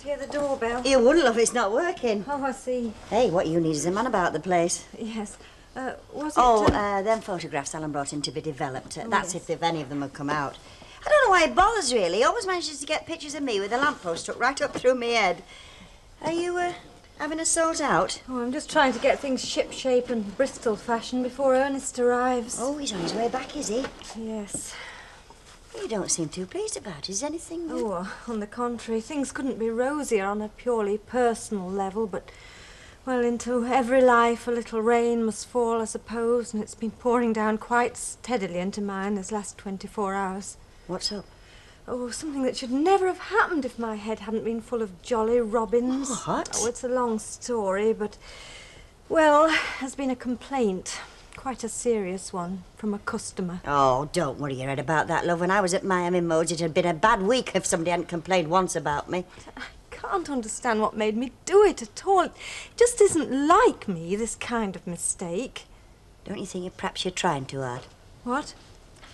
can't hear the doorbell. You wouldn't, love, it's not working. Oh, I see. Hey, what you need is a man about the place. Yes. Was it... Oh, them photographs Alan brought in to be developed. That's yes. if any of them have come out. I don't know why it bothers, really. He always manages to get pictures of me with a lamppost stuck right up through my head. Are you, having a sort out? Oh, I'm just trying to get things ship-shape and Bristol fashion before Ernest arrives. Oh, he's on his way back, is he? Yes. You don't seem too pleased about it. Is anything... Oh, on the contrary, things couldn't be rosier on a purely personal level, but... Well, into every life a little rain must fall, I suppose, and it's been pouring down quite steadily into mine this last 24 hours. What's up? Oh, something that should never have happened if my head hadn't been full of jolly robins. What? Oh, it's a long story, but... Well, there's been a complaint, quite a serious one, from a customer. Oh, don't worry your head about that, love. When I was at Miami Modes, it had been a bad week if somebody hadn't complained once about me. I can't understand what made me do it at all. It just isn't like me, this kind of mistake. Don't you think perhaps you're trying too hard? What?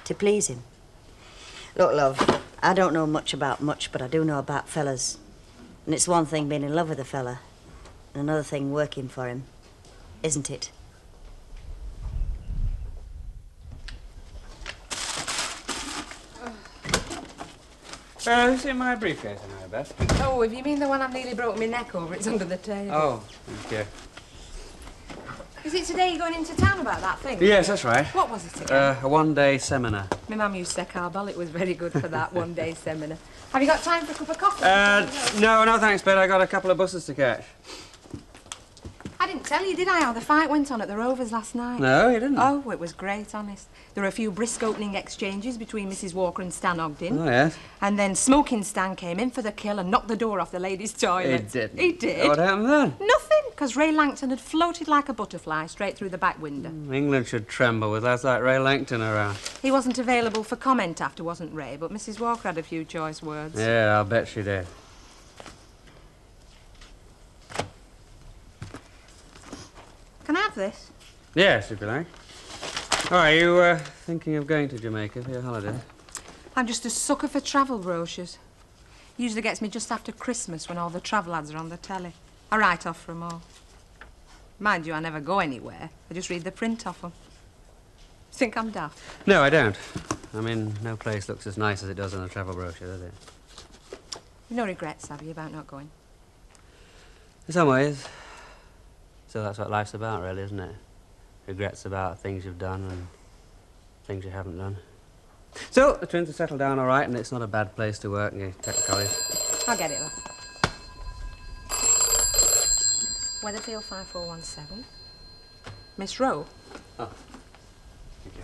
To please him. Look, love, I don't know much about much, but I do know about fellas. And it's one thing being in love with a fella, and another thing working for him, isn't it? Who's in my briefcase now, Beth? Oh, if you mean the one I've nearly broken my neck over, it's under the table. Oh, thank you. Is it today you're going into town about that thing? Yes, that's right. What was it again? A one-day seminar. My mum used Secarbol. It was very good for that one-day seminar. Have you got time for a cup of coffee? No, thanks, Bet. I got a couple of buses to catch. I didn't tell you, did I, how the fight went on at the Rovers last night? No, you didn't. Oh, it was great, honest. There were a few brisk opening exchanges between Mrs. Walker and Stan Ogden. Oh, yes. And then Smoking Stan came in for the kill and knocked the door off the ladies' toilet. He didn't. He did. What happened then? Nothing, because Ray Langton had floated like a butterfly straight through the back window. England should tremble with lads like Ray Langton around. He wasn't available for comment after, wasn't Ray, but Mrs. Walker had a few choice words. Yeah, I'll bet she did. Can I have this? Yes, if you like. Oh, are you thinking of going to Jamaica for your holiday? I'm just a sucker for travel brochures. Usually gets me just after Christmas when all the travel ads are on the telly. I write off from all. Mind you, I never go anywhere. I just read the print off them. Think I'm daft? No, I don't. I mean, no place looks as nice as it does on a travel brochure, does it? No regrets, have you, about not going? In some ways. So that's what life's about, really, isn't it? Regrets about things you've done and things you haven't done. So, the twins have settled down all right, and it's not a bad place to work, and you take the college. I'll get it, love. Weatherfield 5417. Miss Rowe? Oh. Thank you.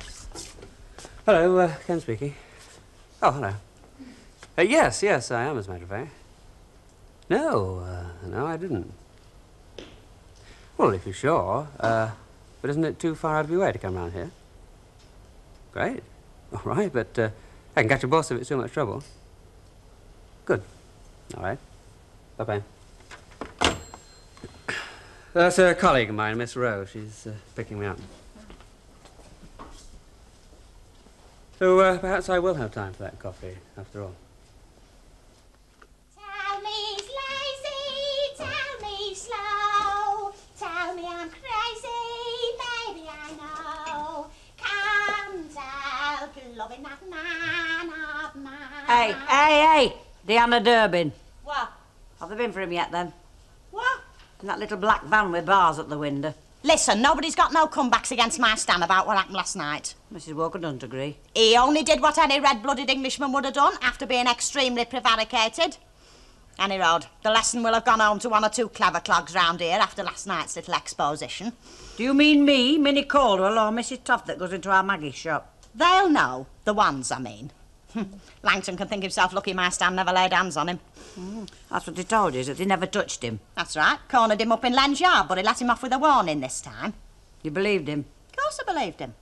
Hello, Ken speaking. Oh, hello. Yes, I am, as a matter of fact. No, no, I didn't. Well, if you're sure, but isn't it too far out of your way to come round here? Great. All right, but I can catch a bus if it's too much trouble. Good. All right. Bye-bye. That's a colleague of mine, Miss Rowe. She's picking me up. So perhaps I will have time for that coffee, after all. Tell me lazy, tell me slow, tell me I'm crazy, baby I know. Can't help loving that man of mine. Hey, Deanna Durbin. What? Have they been for him yet, then? What? In that little black van with bars at the window. Listen, nobody's got no comebacks against my Stan about what happened last night. Mrs. Walker doesn't agree. He only did what any red-blooded Englishman would have done after being extremely prevaricated. Any road, the lesson will have gone home to one or two clever clogs round here after last night's little exposition. Do you mean me, Minnie Caldwell, or Mrs. Toff that goes into our Maggie's shop? They'll know, the ones, I mean. Langton can think himself lucky my Stan never laid hands on him. That's what he told you, is that he never touched him. That's right, cornered him up in Len's yard, but he let him off with a warning this time. You believed him? Of course I believed him.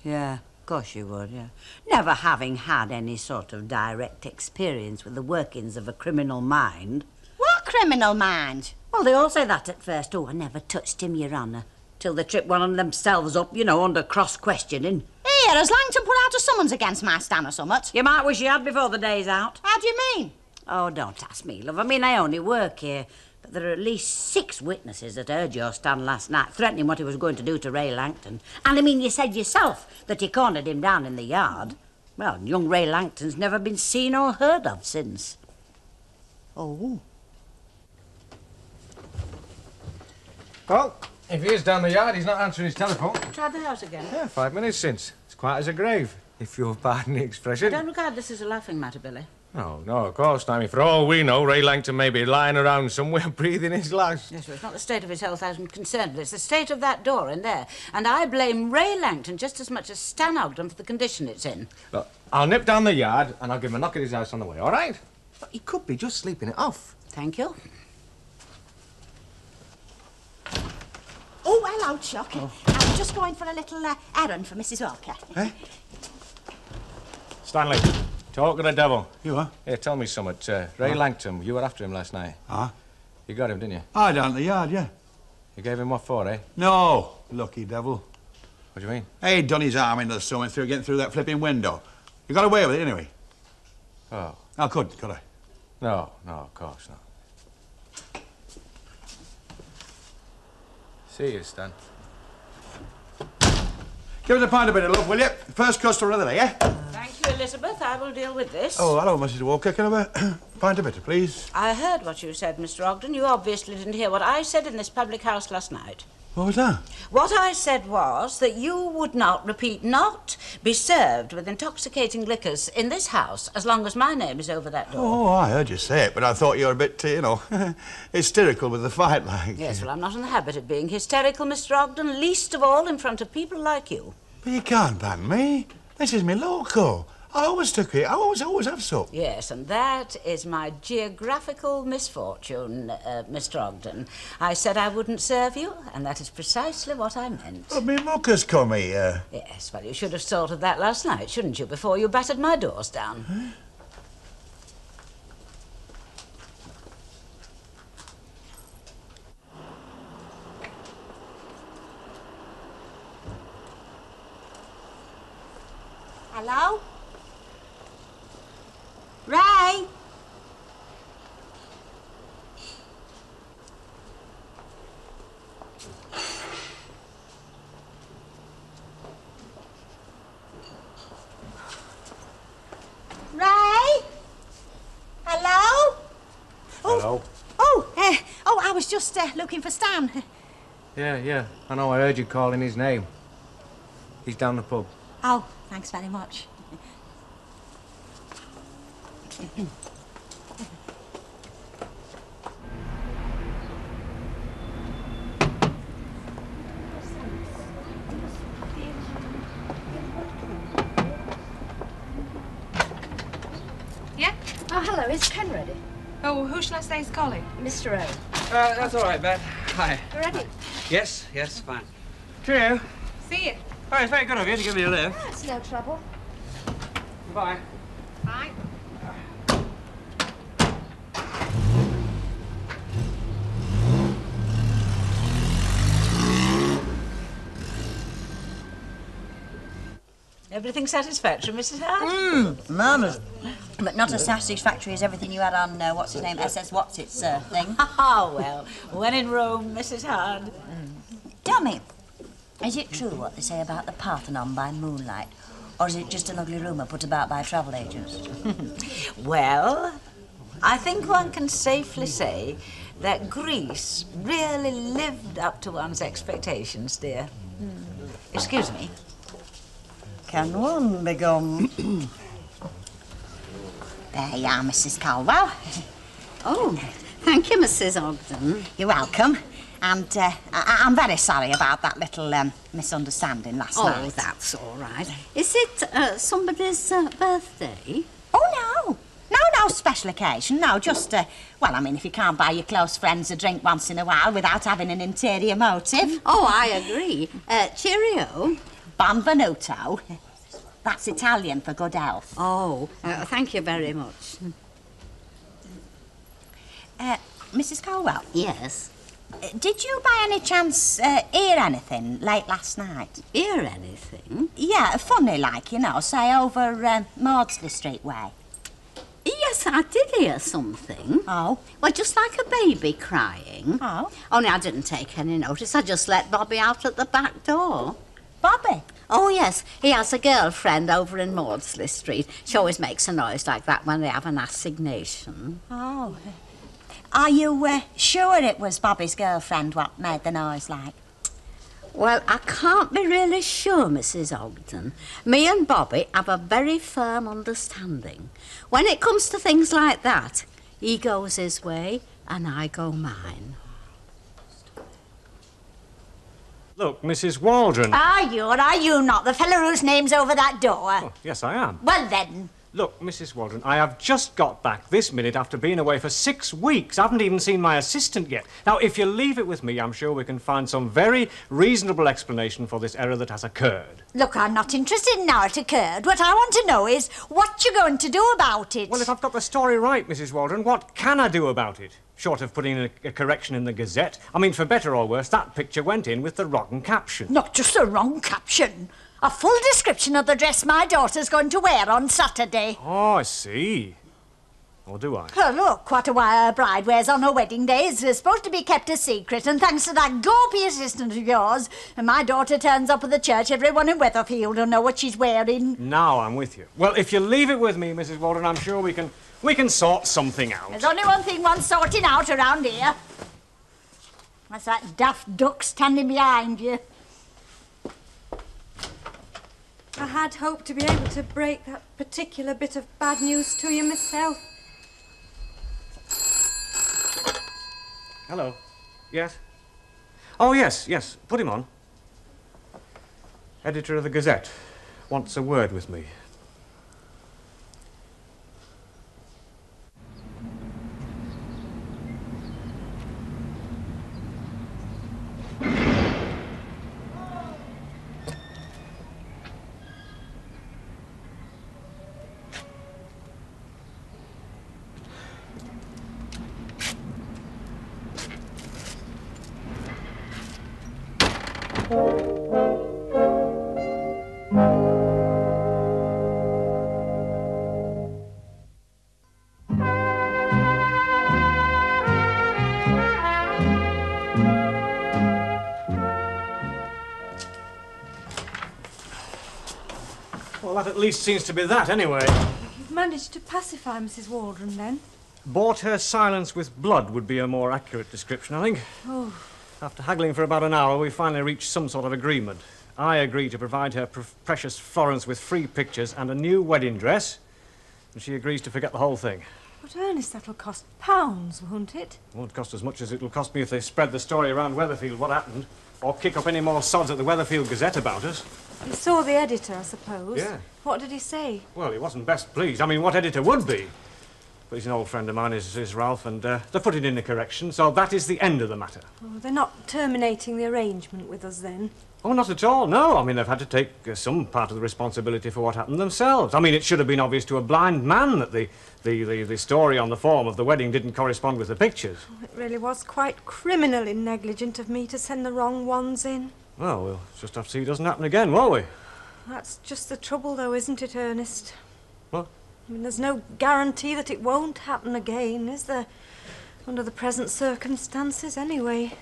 Yeah, of course you would, yeah. Never having had any sort of direct experience with the workings of a criminal mind. What criminal mind? Well, they all say that at first. Oh, I never touched him, Your Honour. Till they trip one of themselves up, you know, under cross-questioning. Here, has Langton put out a summons against my Stan or something? You might wish you had before the day's out. How do you mean? Oh, don't ask me, love. I mean, I only work here. But there are at least 6 witnesses that heard your stand last night, threatening what he was going to do to Ray Langton. And I mean, you said yourself that you cornered him down in the yard. Well, young Ray Langton's never been seen or heard of since. Oh. Well, if he is down the yard, he's not answering his telephone. Tried the house again? Yeah, 5 minutes since. It's quiet as a grave, if you'll pardon the expression. Don't regard this as a laughing matter, Billy. No, of course not. I mean, for all we know, Ray Langton may be lying around somewhere breathing his last. Yes, well, it's not the state of his health I'm concerned with. It's the state of that door in there. And I blame Ray Langton just as much as Stan Ogden for the condition it's in. Look, I'll nip down the yard and I'll give him a knock at his house on the way, all right? But he could be just sleeping it off. Thank you. Oh, hello, Chuck. I'm just going for a little errand for Mrs. Walker. Eh? Stanley, talk of the devil. You are? Here, tell me something. Ray Langton, you were after him last night. Ah? You got him, didn't you? I down at the yard, yeah. You gave him what for, eh? No, lucky devil. What do you mean? He'd done his arm into the stomach through getting through that flipping window. You got away with it, anyway. Oh. I couldn't, could I? No, of course not. See you, Stan. Give us a pint of bitter, love, will you? First customer of the day, yeah? Thank you, Elizabeth. I will deal with this. Oh, hello, Mrs. Walker. Can I have a pint of bitter, please? I heard what you said, Mr. Ogden. You obviously didn't hear what I said in this public house last night. What was that? What I said was that you would not, repeat, not be served with intoxicating liquors in this house as long as my name is over that door. Oh, I heard you say it, but I thought you were a bit, hysterical with the fight, like. Yes, well, I'm not in the habit of being hysterical, Mr. Ogden, least of all in front of people like you. But you can't ban me. This is me local. I always took it. I always have so. Yes, and that is my geographical misfortune, Mr. Ogden. I said I wouldn't serve you, and that is precisely what I meant. But me muckers come here. Yes, well, you should have thought of that last night, shouldn't you, before you battered my doors down? Huh? Hello? Ray? Ray? Hello? Hello? I was just looking for Stan. Yeah. I know, I heard you calling his name. He's down the pub. Oh, thanks very much. Yeah? Oh, hello. Is Ken ready? Oh, who shall I say is calling? Mr. O. That's all right, Beth. Hi. Ready? Yes, fine. Cheerio. See you. Oh, it's very good of you to give me a lift. That's no trouble. Bye. Bye. Everything satisfactory, Mrs. Hart? Marvellous. But not as satisfactory as everything you had on, what's his name, SS What's-Its thing. Oh, well, when in Rome, Mrs. Hart. Tell me, is it true what they say about the Parthenon by moonlight? Or is it just an ugly rumour put about by travel agents? Well, I think one can safely say that Greece really lived up to one's expectations, dear. Excuse me. Can one become... There you are, Mrs. Caldwell. Oh, thank you, Mrs. Ogden. You're welcome. And I'm very sorry about that little misunderstanding last night. Oh, that's all right. Is it somebody's birthday? Oh, no special occasion. No, just, well, I mean, if you can't buy your close friends a drink once in a while without having an interior motive. Oh, I agree. Cheerio. Benvenuto. That's Italian for good health. Oh, thank you very much. Mrs. Caldwell, Yes. did you by any chance hear anything late last night? Hear anything? Yeah, funny like, say over Maudsley Street way. Yes, yes, I did hear something. Oh? Well, just like a baby crying. Oh? Only I didn't take any notice. I just let Bobby out at the back door. Bobby? Oh, yes. He has a girlfriend over in Maudsley Street. She always makes a noise like that when they have an assignation. Oh. Are you sure it was Bobby's girlfriend what made the noise like? Well, I can't be really sure, Mrs. Ogden. Me and Bobby have a very firm understanding. When it comes to things like that, he goes his way and I go mine. Look, Mrs. Waldron. Are you or are you not the fellow whose name's over that door? Oh, yes, I am. Well then. Look, Mrs. Waldron, I have just got back this minute after being away for 6 weeks. I haven't even seen my assistant yet. Now, if you leave it with me, I'm sure we can find some very reasonable explanation for this error that has occurred. Look, I'm not interested in how it occurred. What I want to know is what you're going to do about it. Well, if I've got the story right, Mrs. Waldron, what can I do about it? Short of putting in a correction in the Gazette. I mean, for better or worse, that picture went in with the wrong caption. Not just the wrong caption. A full description of the dress my daughter's going to wear on Saturday. Oh, I see. Or do I? Oh, look, what a wire a bride wears on her wedding day is supposed to be kept a secret, and thanks to that gawpy assistant of yours, and my daughter turns up at the church, everyone in Weatherfield will know what she's wearing. Now I'm with you. Well, if you leave it with me, Mrs. Waldron, I'm sure we can sort something out. There's only one thing wants sorting out around here. That's that daft duck standing behind you. I had hoped to be able to break that particular bit of bad news to you myself. Hello. Yes? Oh, yes. Put him on. Editor of the Gazette wants a word with me. Well, that at least seems to be that, anyway. You've managed to pacify Mrs. Waldron, then? Bought her silence with blood would be a more accurate description, I think. Oh. After haggling for about an hour, we finally reached some sort of agreement. I agree to provide her precious Florence with free pictures and a new wedding dress, and she agrees to forget the whole thing. But, Ernest, that'll cost pounds, won't it? It won't cost as much as it'll cost me if they spread the story around Weatherfield what happened, or kick up any more sods at the Weatherfield Gazette about us. You saw the editor, I suppose? Yeah. What did he say? Well, he wasn't best pleased. I mean, what editor would be? But he's an old friend of mine, is Ralph, and they put it in the correction, so that is the end of the matter. Oh, they're not terminating the arrangement with us, then? Oh, not at all, no. I mean, they've had to take some part of the responsibility for what happened themselves. I mean, it should have been obvious to a blind man that the story on the form of the wedding didn't correspond with the pictures. Oh, it really was quite criminally negligent of me to send the wrong ones in. Well, we'll just have to see it doesn't happen again, won't we? That's just the trouble, though, isn't it, Ernest? What? I mean, there's no guarantee that it won't happen again, is there? Under the present circumstances, anyway.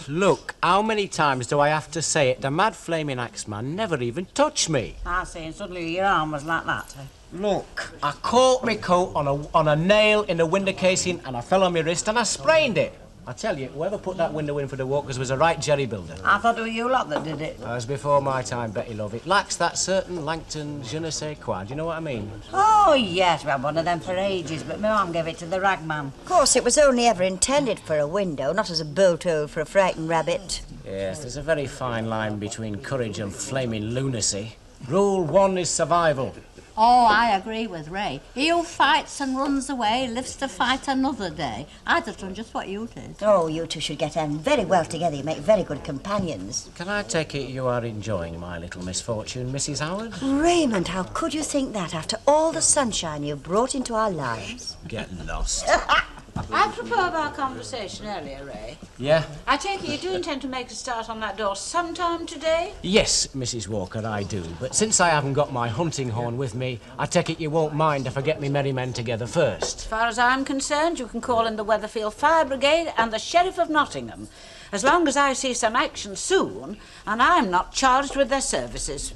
Look, how many times do I have to say it? The mad flaming axeman never even touched me. I see, and suddenly your arm was like that. Look, I caught my coat on a nail in the window casing and I fell on my wrist and I sprained it. I tell you, whoever put that window in for the walkers was a right jerry builder. I thought it was you lot that did it. That was before my time, Betty Love. It lacks that certain Langton je ne sais quoi. Do you know what I mean? Oh, yes, we had one of them for ages, but my mum gave it to the ragman. Of course, it was only ever intended for a window, not as a bolt hole for a frightened rabbit. Yes, there's a very fine line between courage and flaming lunacy. Rule 1 is survival. Oh, I agree with Ray. He who fights and runs away lives to fight another day. I'd have done just what you did. Oh, you two should get on very well together. You make very good companions. Can I take it you are enjoying my little misfortune, Mrs. Howard? Raymond, how could you think that after all the sunshine you brought into our lives? Get lost. Apropos of our conversation earlier, Ray, Yeah? I take it you do intend to make a start on that door sometime today? Yes, Mrs. Walker, I do. But since I haven't got my hunting horn with me, I take it you won't mind if I get me merry men together first. As far as I'm concerned, you can call in the Weatherfield Fire Brigade and the Sheriff of Nottingham, as long as I see some action soon, and I'm not charged with their services.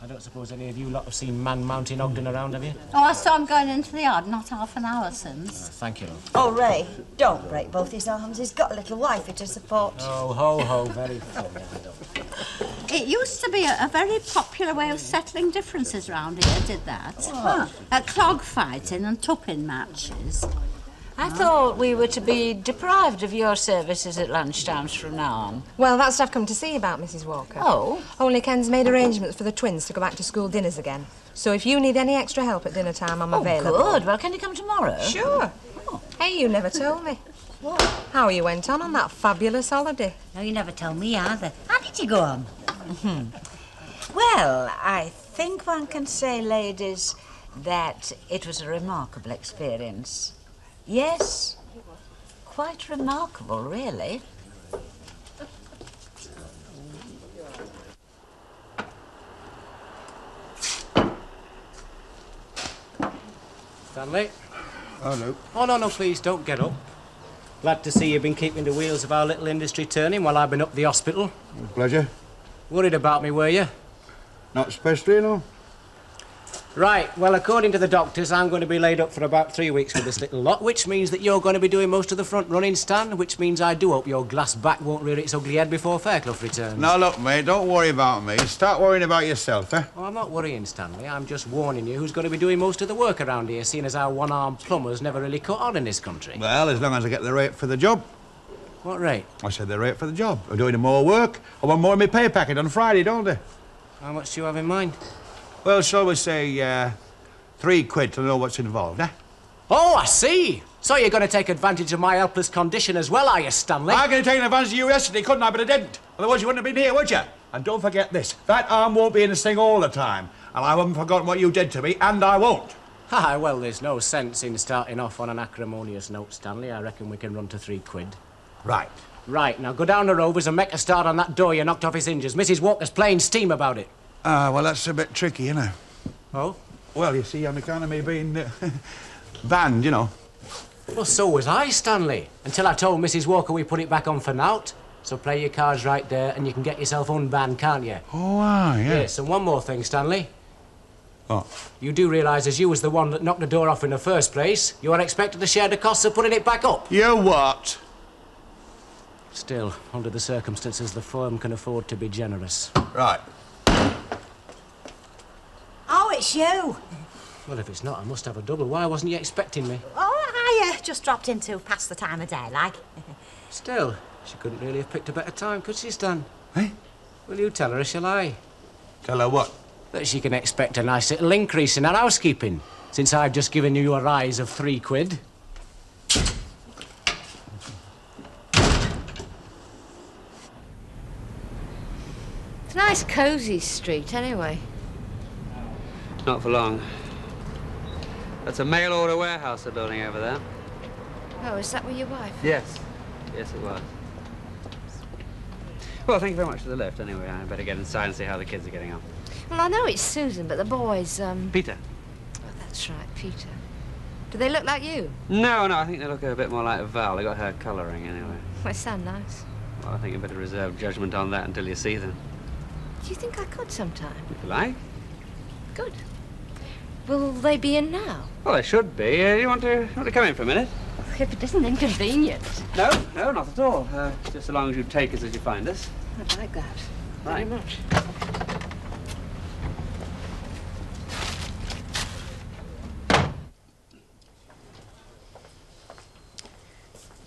I don't suppose any of you lot have seen Man Mountain Ogden around, have you? Oh, I saw him going into the yard not half an hour since. Thank you, love. Oh, Ray, don't break both his arms. He's got a little wifey to support. Oh, ho, ho, very funny. I don't. It used to be a very popular way of settling differences round here, did that? Clog fighting and tupping matches. I thought we were to be deprived of your services at lunchtimes from now on. Well, that's what I've come to see about, Mrs. Walker. Oh? Only Ken's made arrangements for the twins to go back to school dinners again. So if you need any extra help at dinner time, I'm available. Good. Well, can you come tomorrow? Sure. Hey, you never told me. What? How you went on that fabulous holiday. No, you never told me either. How did you go on? Well, I think one can say, ladies, that it was a remarkable experience. Yes, quite remarkable, really. Stanley? Oh, no. Oh, no, please, don't get up. Glad to see you've been keeping the wheels of our little industry turning while I've been up the hospital. Pleasure. Worried about me, were you? Not especially, no. Right, well, according to the doctors, I'm going to be laid up for about 3 weeks with this little lot, which means that you're going to be doing most of the front running, Stan, which means I do hope your glass back won't rear its ugly head before Fairclough returns. Now, look, mate, don't worry about me. Start worrying about yourself, eh? Oh, I'm not worrying, Stanley. I'm just warning you who's going to be doing most of the work around here, seeing as our one-armed plumber's never really caught on in this country. Well, as long as I get the rate for the job. What rate? I said the rate for the job. I'm doing more work. I want more in my pay packet on Friday, don't I? How much do you have in mind? Well, shall we say, £3 to know what's involved, eh? Oh, I see. So you're going to take advantage of my helpless condition as well, are you, Stanley? I could have taken advantage of you yesterday, couldn't I? But I didn't. Otherwise, you wouldn't have been here, would you? And don't forget this. That arm won't be in this thing all the time. And I haven't forgotten what you did to me, and I won't. Ah, well, there's no sense in starting off on an acrimonious note, Stanley. I reckon we can run to £3. Right. Right, now go down the Rovers and make a start on that door you knocked off his hinges. Mrs. Walker's playing steam about it. Well, that's a bit tricky, you know. Oh? Well, you see, on account of me being banned, you know. Well, so was I, Stanley. Until I told Mrs. Walker we put it back on for naught. So play your cards right there and you can get yourself unbanned, can't you? Oh, yeah. Yes, and one more thing, Stanley. What? You do realise as you was the one that knocked the door off in the first place, you are expected to share the costs of putting it back up. You what? Still, under the circumstances, the firm can afford to be generous. Right. Oh, it's you. Well, if it's not, I must have a double. Why wasn't you expecting me? Oh, I just dropped in to pass the time of day, like. Still, she couldn't really have picked a better time, could she, Stan? Eh? Will you tell her, or shall I? Tell her what? That she can expect a nice little increase in her housekeeping, since I've just given you a rise of £3. It's a nice cosy street, anyway. Not for long. That's a mail order warehouse they're building over there. Oh, is that where your wife? Yes. Yes, it was. Well, thank you very much for the lift. Anyway, I better get inside and see how the kids are getting on. Well, I know it's Susan, but the boys, Peter. Oh, that's right, Peter. Do they look like you? No, I think they look a bit more like Val. They got her colouring, anyway. They sound nice. Well, I think you better reserve judgment on that until you see them. Do you think I could sometime? If you like. Good. Will they be in now? Well, they should be. You want to come in for a minute? If it isn't inconvenient. No, not at all. Just so long as you take us as you find us. I'd like that. Right. Very much.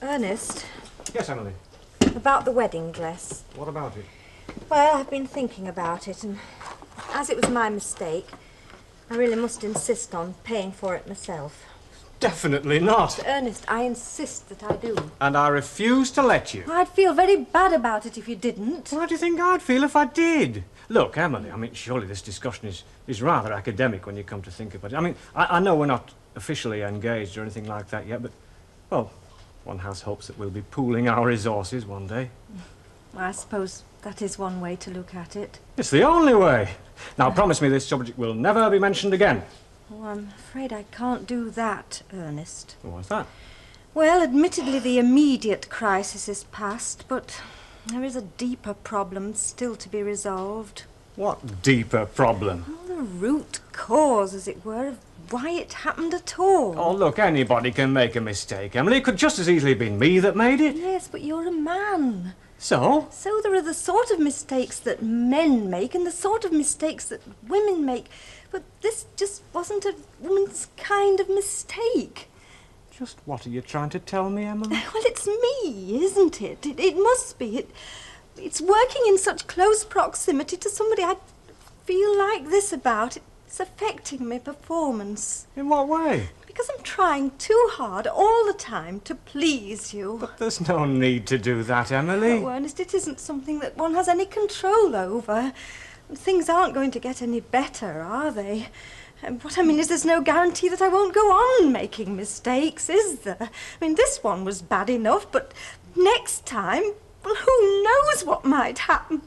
Ernest, Yes, Emily. about the wedding dress. What about it? Well, I've been thinking about it, and as it was my mistake, I really must insist on paying for it myself. Definitely not. Ernest, I insist that I do. And I refuse to let you. I'd feel very bad about it if you didn't. How do you think I'd feel if I did? Look, Emily, I mean, surely this discussion is rather academic when you come to think about it. I mean, I know we're not officially engaged or anything like that yet, but Well, one has hopes that we'll be pooling our resources one day. I suppose that is one way to look at it. It's the only way. Now, promise me this subject will never be mentioned again. Oh, I'm afraid I can't do that, Ernest. What's that? Well, admittedly, the immediate crisis is past, but there is a deeper problem still to be resolved. What deeper problem? Oh, the root cause, as it were, of why it happened at all. Oh, look, anybody can make a mistake, Emily. It could just as easily have been me that made it. Yes, but you're a man. So? So there are the sort of mistakes that men make and the sort of mistakes that women make. But this just wasn't a woman's kind of mistake. Just what are you trying to tell me, Emily? Well, it's me, isn't it? It must be. It's working in such close proximity to somebody I feel like this about. It's affecting my performance. In what way? Because I'm trying too hard all the time to please you. But there's no need to do that, Emily. Oh, Ernest, it isn't something that one has any control over. Things aren't going to get any better, are they? What I mean is there's no guarantee that I won't go on making mistakes, is there? I mean, this one was bad enough, but next time, well, who knows what might happen?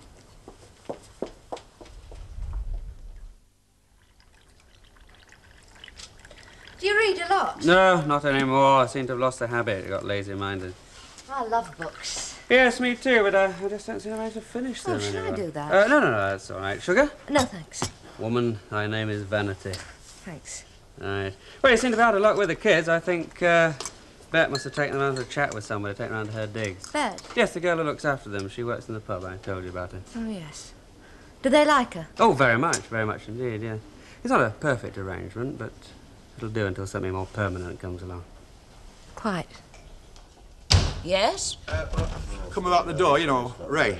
Do you read a lot? No, not anymore. I seem to have lost the habit. I got lazy-minded. I love books. Yes, me too, but I just don't see how I to finish them. Oh, should I anyway. do that? No, that's all right. Sugar? No, thanks. Woman, thy name is Vanity. Thanks. All right. Well, you seem to have had a lot with the kids. I think Bet must have taken them around to chat with somebody, taken around to her digs. Bet? Yes, the girl who looks after them. She works in the pub. I told you about her. Oh, yes. Do they like her? Oh, very much indeed, yeah. It's not a perfect arrangement, but it'll do until something more permanent comes along. Quite. Yes? Come about the door, you know, Ray.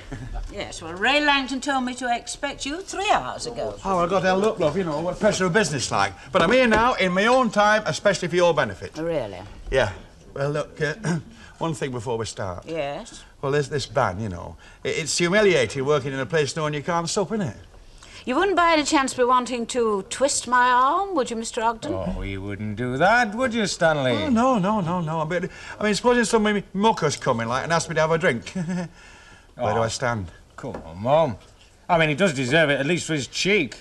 Yes, well, Ray Langton told me to expect you 3 hours ago. Oh, I got held up, love, you know, what pressure of business like. But I'm here now, in my own time, especially for your benefit. Really? Yeah. Well, look, one thing before we start. Yes? Well, there's this ban, you know. It's humiliating working in a place knowing you can't stop, innit? You wouldn't by any chance be wanting to twist my arm, would you, Mr. Ogden? Oh, you wouldn't do that, would you, Stanley? Oh, no. I mean, supposing some muckers come in, like, and ask me to have a drink. Where do I stand? Come on, Mum. I mean, he does deserve it, at least for his cheek.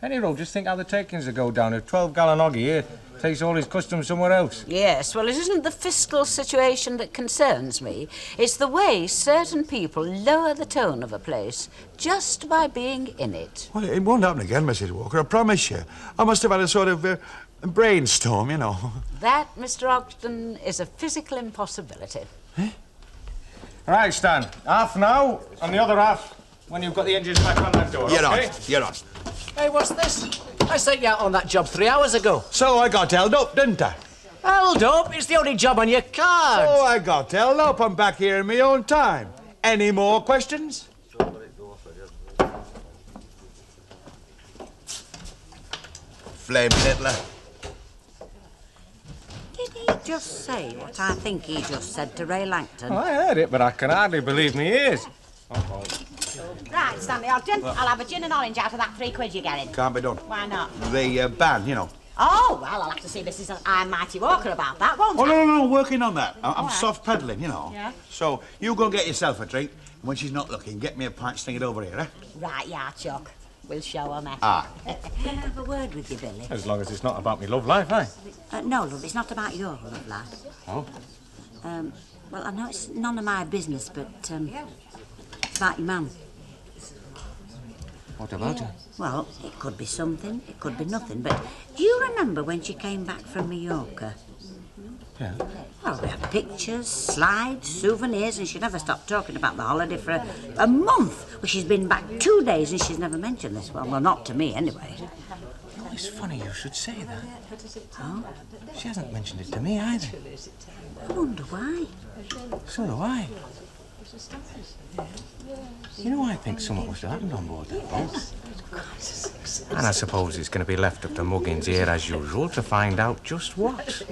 Anyway, just think how the takings will go down if 12-gallon Oggy here takes all his custom somewhere else. Yes, well, it isn't the fiscal situation that concerns me. It's the way certain people lower the tone of a place just by being in it. Well, it won't happen again, Mrs. Walker, I promise you. I must have had a sort of brainstorm, you know. That, Mr. Ogden, is a physical impossibility. Right, Stan. Half now, and the other half when you've got the engines back on that door, okay? You're on. Hey, what's this? I sent you out on that job 3 hours ago. So I got held up, didn't I? Held up? It's the only job on your card. So I got held up. I'm back here in my own time. Any more questions? Flame Hitler. Did he just say what I think he just said to Ray Langton? Oh, I heard it, but I can hardly believe me ears. Right, Stanley Ogden, I'll have a gin and orange out of that £3 you're getting. Can't be done. Why not? The ban, you know. Oh, well, I'll have to see Mrs. I'm Mighty Walker about that, won't I? Oh, no, working on that. I'm soft peddling, you know. Yeah. So you go and get yourself a drink, and when she's not looking, get me a pint, sling it over here, eh? Right, yeah, Chuck. We'll show her, mate. Ah. Can I have a word with you, Billy? As long as it's not about me love life, eh? No, love, it's not about your love life. Oh? Well, I know it's none of my business, but it's about your mum. What about her? Well, it could be something, it could be nothing, but do you remember when she came back from Mallorca? Yeah. Well, we had pictures, slides, souvenirs, and she never stopped talking about the holiday for a month. Well, she's been back 2 days and she's never mentioned this one. Well, not to me, anyway. Oh, it's funny you should say that. Oh? She hasn't mentioned it to me either. I wonder why. So do I. You know, I think something must have happened on board that boat. And I suppose it's going to be left up to Muggins here, as usual, to find out just what.